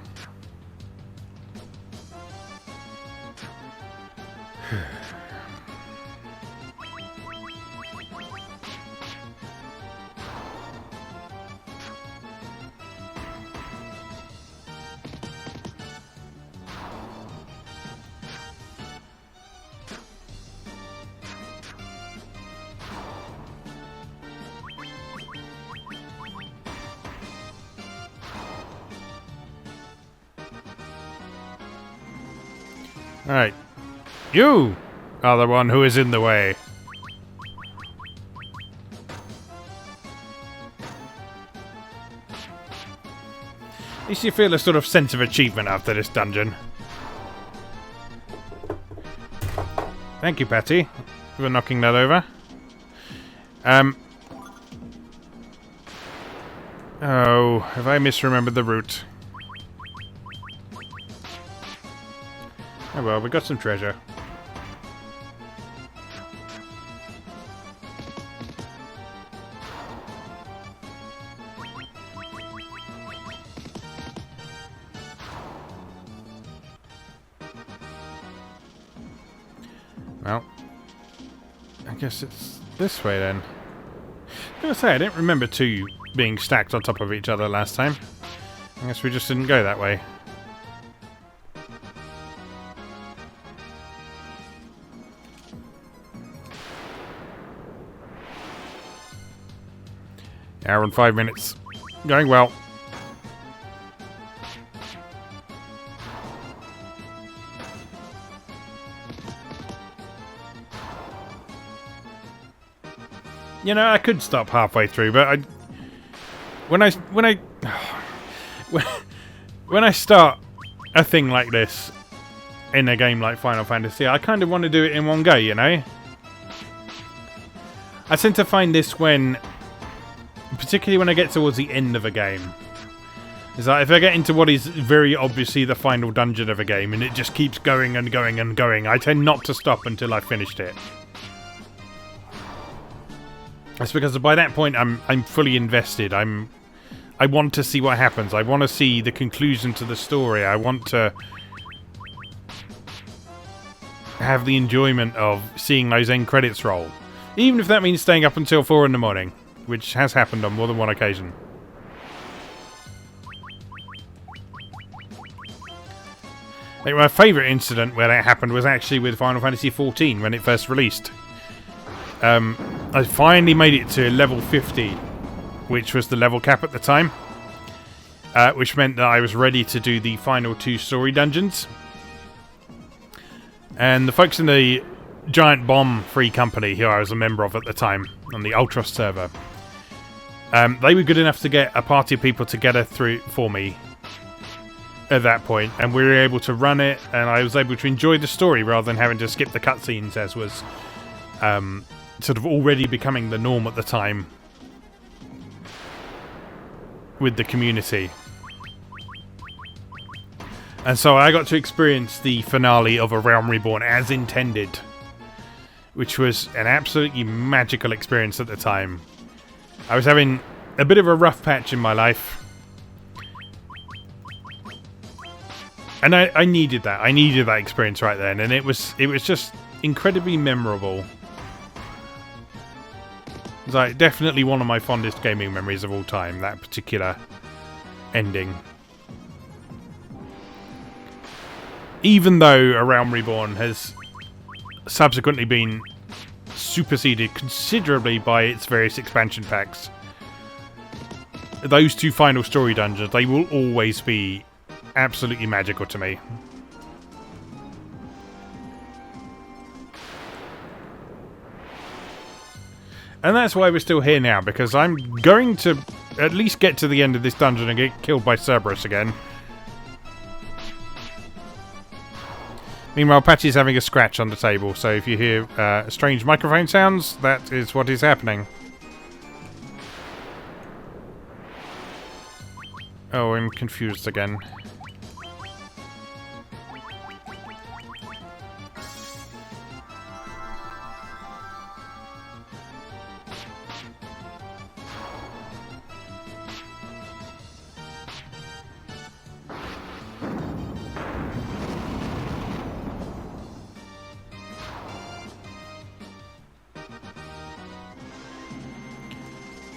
Alright. You are the one who is in the way. At least you feel a sort of sense of achievement after this dungeon. Thank you, Patty, for knocking that over. Oh, have I misremembered the route? Oh well, we got some treasure. Well, I guess it's this way then. I was gonna say, I didn't remember two being stacked on top of each other last time. I guess we just didn't go that way. Hour and 5 minutes. Going well. You know, I could stop halfway through, but when I start a thing like this in a game like Final Fantasy, I kind of want to do it in one go, you know? I tend to find this particularly when I get towards the end of a game, is that if I get into what is very obviously the final dungeon of a game and it just keeps going and going and going, I tend not to stop until I've finished it. That's because by that point I'm fully invested. I want to see what happens. I want to see the conclusion to the story. I want to have the enjoyment of seeing those end credits roll, even if that means staying up until 4 in the morning. Which has happened on more than one occasion. I think my favourite incident where that happened was actually with Final Fantasy XIV when it first released. I finally made it to level 50, which was the level cap at the time. Which meant that I was ready to do the final 2 story dungeons. And the folks in the Giant Bomb Free Company, who I was a member of at the time, on the Ultros server, they were good enough to get a party of people together for me at that point, and we were able to run it, and I was able to enjoy the story rather than having to skip the cutscenes, as was sort of already becoming the norm at the time with the community. And so I got to experience the finale of A Realm Reborn as intended, which was an absolutely magical experience at the time. I was having a bit of a rough patch in my life, and I needed that. I needed that experience right then, and it was just incredibly memorable. It's like definitely one of my fondest gaming memories of all time, that particular ending. Even though A Realm Reborn has subsequently been superseded considerably by its various expansion packs. Those 2 final story dungeons, they will always be absolutely magical to me. And that's why we're still here now, because I'm going to at least get to the end of this dungeon and get killed by Cerberus again. Meanwhile, Patty's having a scratch on the table, so if you hear strange microphone sounds, that is what is happening. Oh, I'm confused again.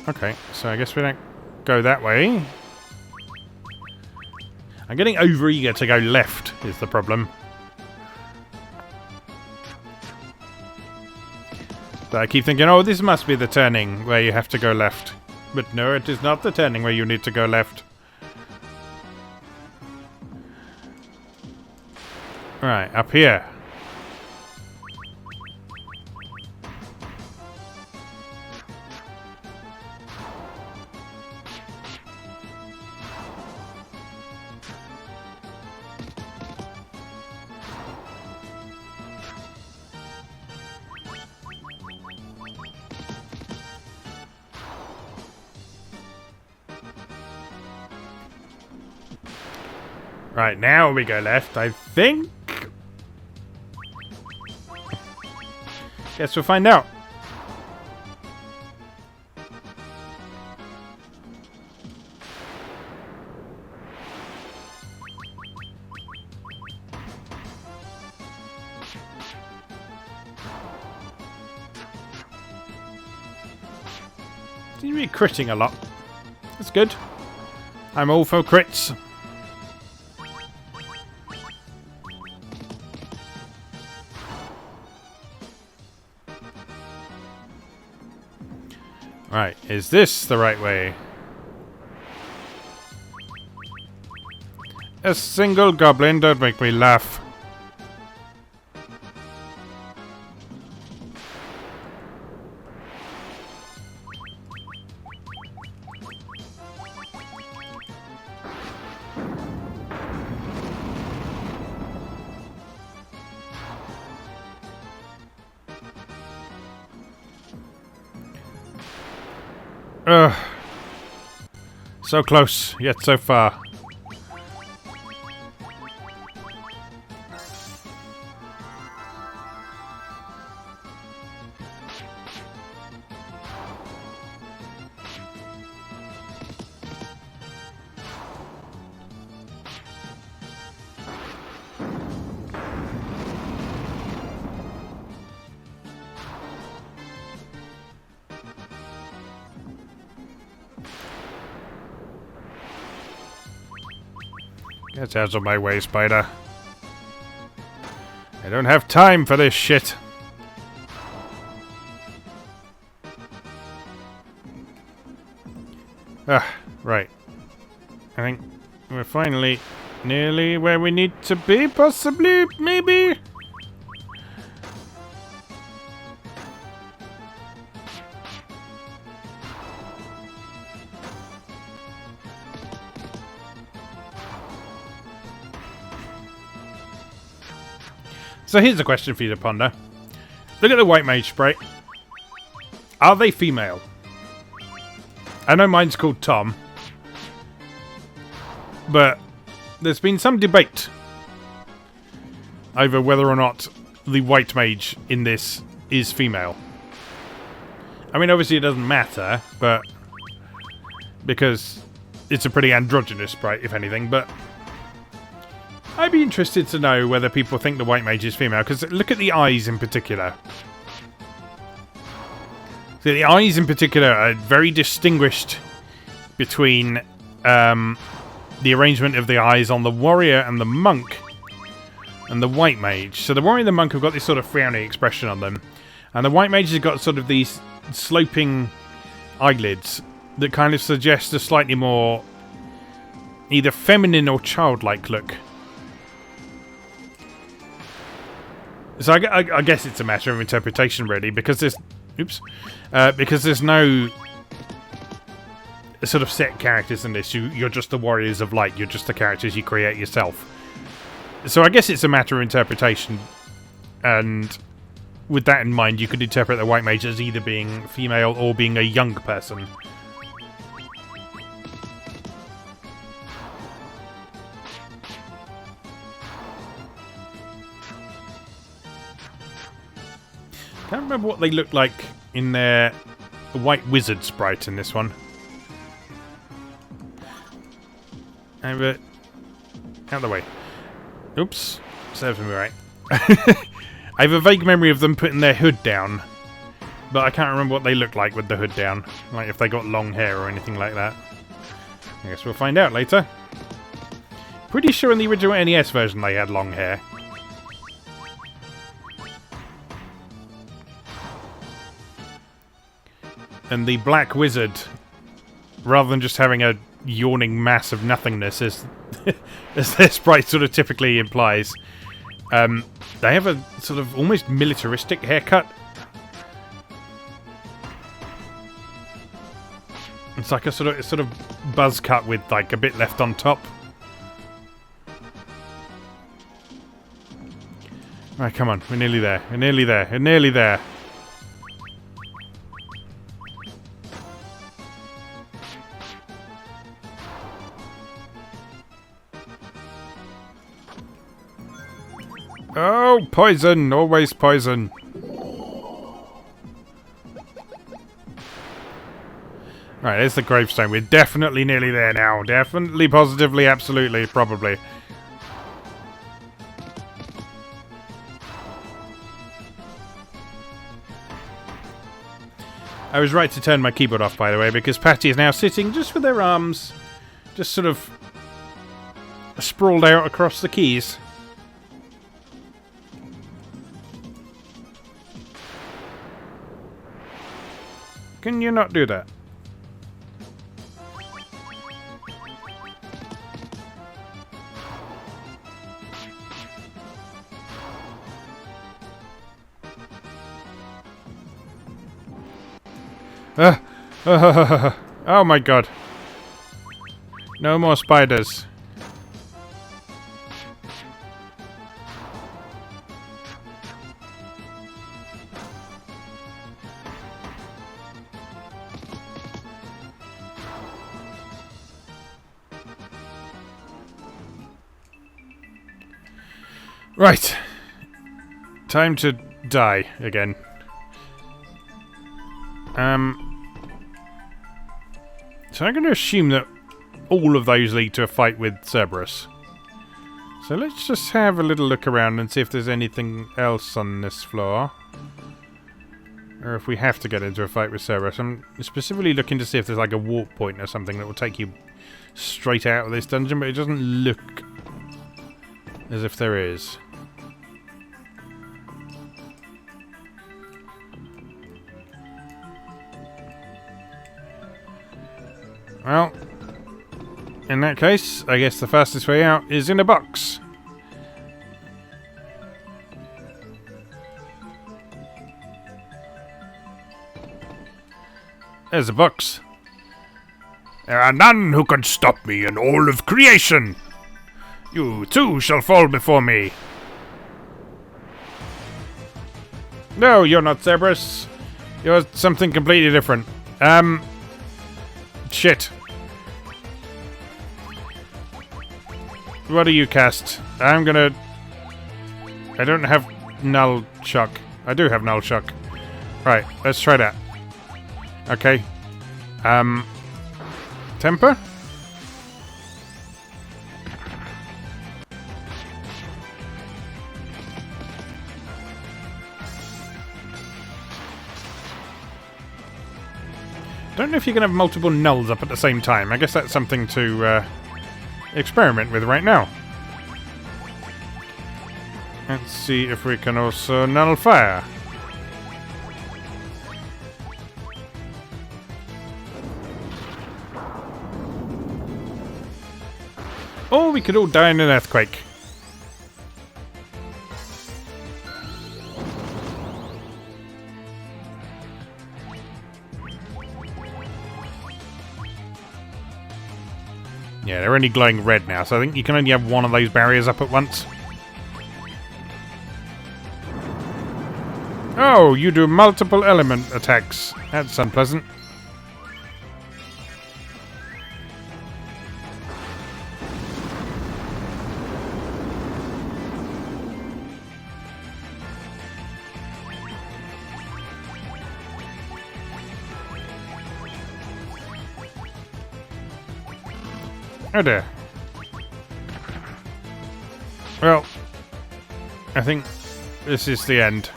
Okay, so I guess we don't go that way. I'm getting over eager to go left, is the problem. But I keep thinking, oh, this must be the turning where you have to go left. But no, it is not the turning where you need to go left. Right, up here. Right, now we go left, I think. Guess we'll find out. Seems to be critting a lot. That's good. I'm all for crits. Right, is this the right way? A single goblin, don't make me laugh. Ugh. So close, yet so far. Get out of my way, Spider. I don't have time for this shit. Ah, right. I think we're finally nearly where we need to be, possibly, maybe? So here's a question for you to ponder. Look at the white mage sprite. Are they female? I know mine's called Tom. But there's been some debate over whether or not the white mage in this is female. I mean, obviously it doesn't matter, but because it's a pretty androgynous sprite, if anything, but I'd be interested to know whether people think the white mage is female, because look at the eyes in particular. So the eyes in particular are very distinguished between the arrangement of the eyes on the warrior and the monk and the white mage. So the warrior and the monk have got this sort of frowny expression on them. And the white mage has got sort of these sloping eyelids that kind of suggest a slightly more either feminine or childlike look. So I guess it's a matter of interpretation, really, because there's because there's no sort of set characters in this. You're just the warriors of light. You're just the characters you create yourself. So I guess it's a matter of interpretation, and with that in mind, you could interpret the white mage as either being female or being a young person. Can't remember what they look like in their white wizard sprite in this one. Out of the way. Oops. Serves me right. I have a vague memory of them putting their hood down, but I can't remember what they look like with the hood down. Like if they got long hair or anything like that. I guess we'll find out later. Pretty sure in the original NES version they had long hair. And the Black Wizard, rather than just having a yawning mass of nothingness, as their sprite sort of typically implies, they have a sort of almost militaristic haircut. It's like a sort of buzz cut with like a bit left on top. Right, come on, we're nearly there. We're nearly there. We're nearly there. Oh, poison! Always poison. Right, there's the gravestone. We're definitely nearly there now. Definitely, positively, absolutely, probably. I was right to turn my keyboard off, by the way, because Patty is now sitting just with her arms just sort of sprawled out across the keys. Can you not do that? Oh my god. No more spiders. Right. Time to die again. So I'm going to assume that all of those lead to a fight with Cerberus. So let's just have a little look around and see if there's anything else on this floor. Or if we have to get into a fight with Cerberus. I'm specifically looking to see if there's like a warp point or something that will take you straight out of this dungeon, but it doesn't look as if there is. Well, in that case, I guess the fastest way out is in a box. There's a box. There are none who can stop me in all of creation. You too shall fall before me. No, you're not Cerberus. You're something completely different. Shit. What do you cast? I don't have Null Shock. I do have Null Shock. Right, let's try that. Okay. Temper? Don't know if you can have multiple nulls up at the same time. I guess that's something to experiment with right now. Let's see if we can also null fire. Or we could all die in an earthquake. Yeah, they're only glowing red now, so I think you can only have one of those barriers up at once. Oh, you do multiple element attacks. That's unpleasant. Oh dear. Well, I think this is the end.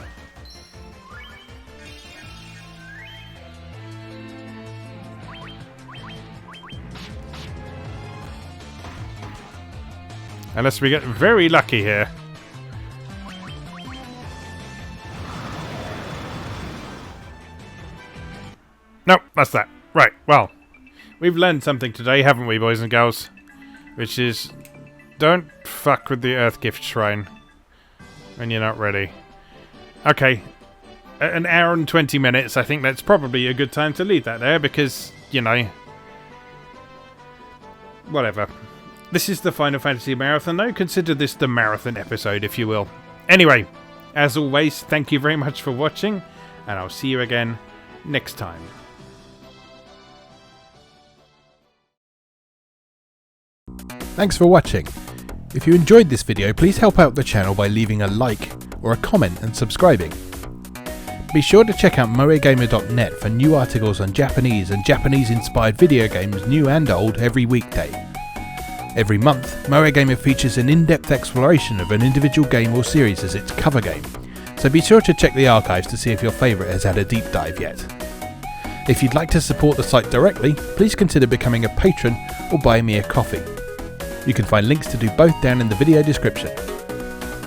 Unless we get very lucky here. Nope, that's that. Right, well. We've learned something today, haven't we, boys and girls? Which is, don't fuck with the Earth Gift Shrine when you're not ready. Okay, an hour and 20 minutes. I think that's probably a good time to leave that there because, you know, whatever. This is the Final Fantasy Marathon, though. Consider this the marathon episode, if you will. Anyway, as always, thank you very much for watching, and I'll see you again next time. Thanks for watching. If you enjoyed this video, please help out the channel by leaving a like or a comment and subscribing. Be sure to check out moegamer.net for new articles on Japanese and Japanese-inspired video games, new and old, every weekday. Every month, Moe Gamer features an in-depth exploration of an individual game or series as its cover game, so be sure to check the archives to see if your favourite has had a deep dive yet. If you'd like to support the site directly, please consider becoming a patron or buy me a coffee. You can find links to do both down in the video description.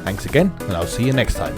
Thanks again, and I'll see you next time.